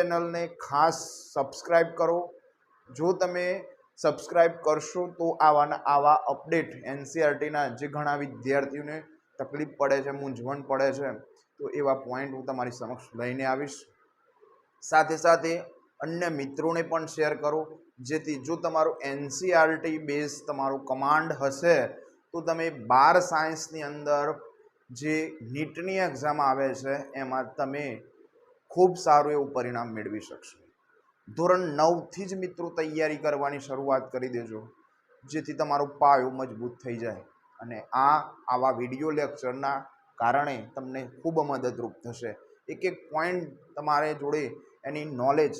ચેનલને ખાસ સબસ્ક્રાઈબ કરો। જો તમે સબસ્ક્રાઈબ કરશો તો આવા અપડેટ એનસીઆરટીના જે ઘણા વિદ્યાર્થીઓને તકલીફ પડે છે, મૂંઝવણ પડે છે, તો એવા પોઈન્ટ હું તમારી સમક્ષ લઈને આવીશ। સાથે સાથે અન્ય મિત્રોને પણ શેર કરો, જેથી જો તમારું એનસીઆરટી બેઝ તમારું કમાન્ડ હશે તો તમે 12 સાયન્સની અંદર જે નીટની એક્ઝામ આવે છે એમાં તમે ખૂબ સારું એવું પરિણામ મેળવી શકશો। ધોરણ 9થી જ મિત્રો તૈયારી કરવાની શરૂઆત કરી દેજો, જેથી તમારો પાયો મજબૂત થઈ જાય અને આવા વિડીયો લેક્ચરના કારણે તમને ખૂબ મદદરૂપ થશે। એક એક પોઈન્ટ તમારે જોડે એની નોલેજ,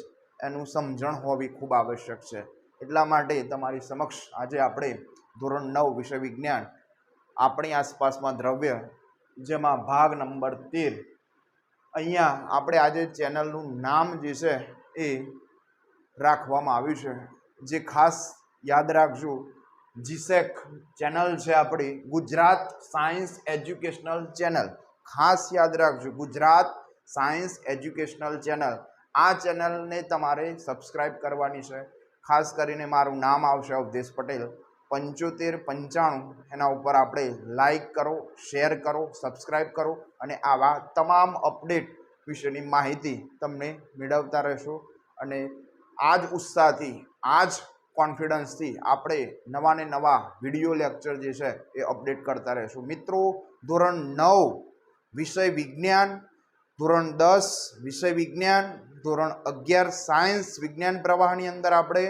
એનું સમજણ હોવી ખૂબ આવશ્યક છે। એટલા માટે તમારી સમક્ષ આજે આપણે ધોરણ 9 વિષય વિજ્ઞાન આપણી આસપાસમાં દ્રવ્ય, જેમાં ભાગ નંબર 13, અહીંયા આપણે આજે ચેનલનું નામ જે છે એ રાખવામાં આવ્યું છે, જે ખાસ યાદ રાખજો, જીસેક ચેનલ છે આપણી, ગુજરાત સાયન્સ એજ્યુકેશનલ ચેનલ। ખાસ યાદ રાખજો, ગુજરાત સાયન્સ એજ્યુકેશનલ ચેનલ। આ ચેનલને તમારે સબસ્ક્રાઈબ કરવાની છે। ખાસ કરીને મારું નામ આવશે અવધેશ પટેલ, 7595, એના ઉપર આપણે લાઈક કરો, શેર કરો, સબસ્ક્રાઈબ કરો અને આવા તમામ અપડેટ વિશેની માહિતી તમને મેળવતા રહેશો। અને આ જ ઉત્સાહથી, આ જ કોન્ફિડન્સથી આપણે નવા ને નવા વિડીયો લેક્ચર જે છે એ અપડેટ કરતા રહેશું। મિત્રો, ધોરણ 9 વિષય વિજ્ઞાન, ધોરણ 10 વિષય વિજ્ઞાન, ધોરણ 11 સાયન્સ વિજ્ઞાન પ્રવાહની અંદર આપણે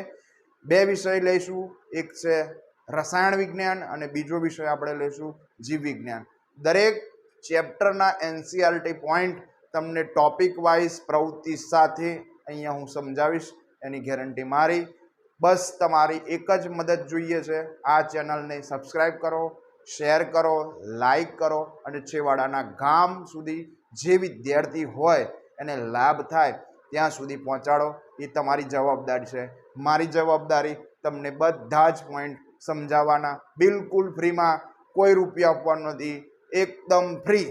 2 વિષય લઈશું। એક છે રસાયણ વિજ્ઞાન અને બીજો વિષય આપણે લઈશું જીવ વિજ્ઞાન। દરેક ચેપ્ટરના એનસીઆરટી પોઈન્ટ તમને ટોપિક વાઇઝ પ્રવૃત્તિ સાથે અહીંયા હું સમજાવીશ, એની ગેરંટી મારી। બસ તમારી એક જ મદદ જોઈએ છે, આ ચેનલને સબસ્ક્રાઈબ કરો, શેર કરો, લાઈક કરો અને છેવાડાના ગામ સુધી જે વિદ્યાર્થી હોય એને લાભ થાય ત્યાં સુધી પહોંચાડો। એ તમારી જવાબદારી છે। મારી જવાબદારી તમને બધા જ પોઈન્ટ સમજાવવાના, બિલકુલ ફ્રીમાં, કોઈ રૂપિયા આપવાનો નથી, એકદમ ફ્રી।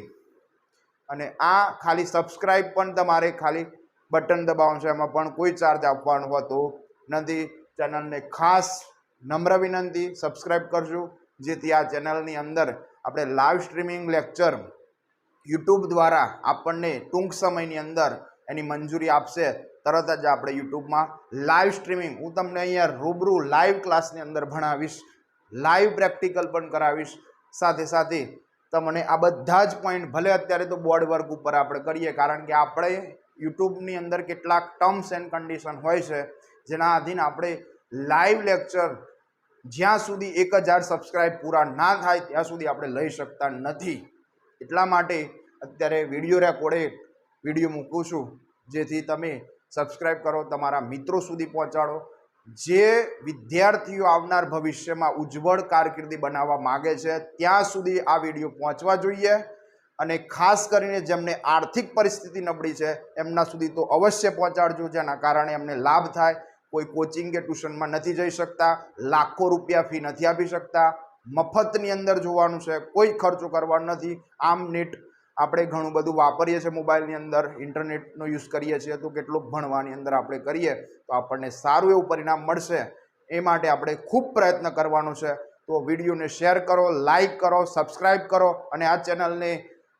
અને આ ખાલી સબસ્ક્રાઈબ પણ તમારે ખાલી બટન દબાવવાનું છે, એમાં પણ કોઈ ચાર્જ આપવાનો હોતો નથી। ચેનલને ખાસ નમ્ર વિનંતી, સબસ્ક્રાઈબ કરજો, જેથી આ ચેનલની અંદર આપણે લાઈવ સ્ટ્રીમિંગ લેક્ચર યુટ્યુબ દ્વારા આપણને ટૂંક સમયની અંદર એની મંજૂરી આપશે, તરત જ આપણે યુટ્યુબમાં લાઈવ સ્ટ્રીમિંગ, હું તમને અહીંયા રૂબરૂ લાઈવ ક્લાસની અંદર ભણાવીશ, લાઈવ પ્રેક્ટિકલ પણ કરાવીશ। સાથે સાથે તમને આ બધા જ પોઈન્ટ, ભલે અત્યારે તો બોર્ડ વર્ક ઉપર આપણે કરીએ, કારણ કે આપણે યુટ્યુબની અંદર કેટલાક ટર્મ્સ એન્ડ કન્ડિશન હોય છે, જેના આધીન આપણે લાઈવ લેક્ચર જ્યાં સુધી 1000 સબસ્ક્રાઈબ પૂરા ના થાય ત્યાં સુધી આપણે લઈ શકતા નથી। એટલા માટે અત્યારે વિડીયો રેકોર્ડેડ વિડીયો મૂકું છું, જેથી તમે સબસ્ક્રાઈબ કરો, તમારા મિત્રો સુધી પહોંચાડો। જે વિદ્યાર્થીઓ આવનાર ભવિષ્યમાં ઉજ્જવળ કારકિર્દી બનાવવા માગે છે ત્યાં સુધી આ વિડીયો પહોંચવા જોઈએ। અને ખાસ કરીને જેમને આર્થિક પરિસ્થિતિ નબળી છે એમના સુધી તો અવશ્ય પહોંચાડજો, જેના કારણે એમને લાભ થાય। કોઈ કોચિંગ કે ટ્યુશનમાં નથી જઈ શકતા, લાખો રૂપિયા ફી નથી આપી શકતા, મફતની અંદર જોવાનું છે, કોઈ ખર્ચો કરવાનો નથી। આમ નેટ આપણે ઘણું બધું વાપરીએ છીએ, મોબાઈલની અંદર ઇન્ટરનેટનો યુઝ કરીએ છીએ, તો કેટલું ભણવાની અંદર આપણે કરીએ તો આપણને સારું એવું પરિણામ મળશે। એ માટે આપણે ખૂબ પ્રયત્ન કરવાનો છે। તો વિડીયોને શેર કરો, લાઈક કરો, સબસ્ક્રાઈબ કરો અને આ ચેનલને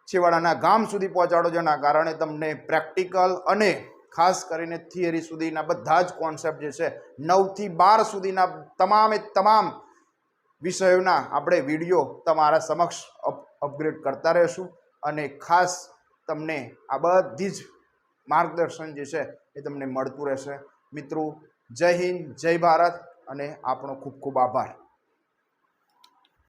છેવાડાના ગામ સુધી પહોંચાડો, જેના કારણે તમને પ્રેક્ટિકલ અને ખાસ કરીને થિયરી સુધીના બધા જ કોન્સેપ્ટ જે છે 9 થી 12 સુધીના તમામે તમામ વિષયોના આપણે વિડીયો તમારા સમક્ષ અપગ્રેડ કરતા રહેશું અને ખાસ તમને આ બધી જ માર્ગદર્શન જે છે એ તમને મળતું રહેશે। મિત્રો, જય હિન્દ, જય ભારત અને આપણો ખૂબ ખૂબ આભાર।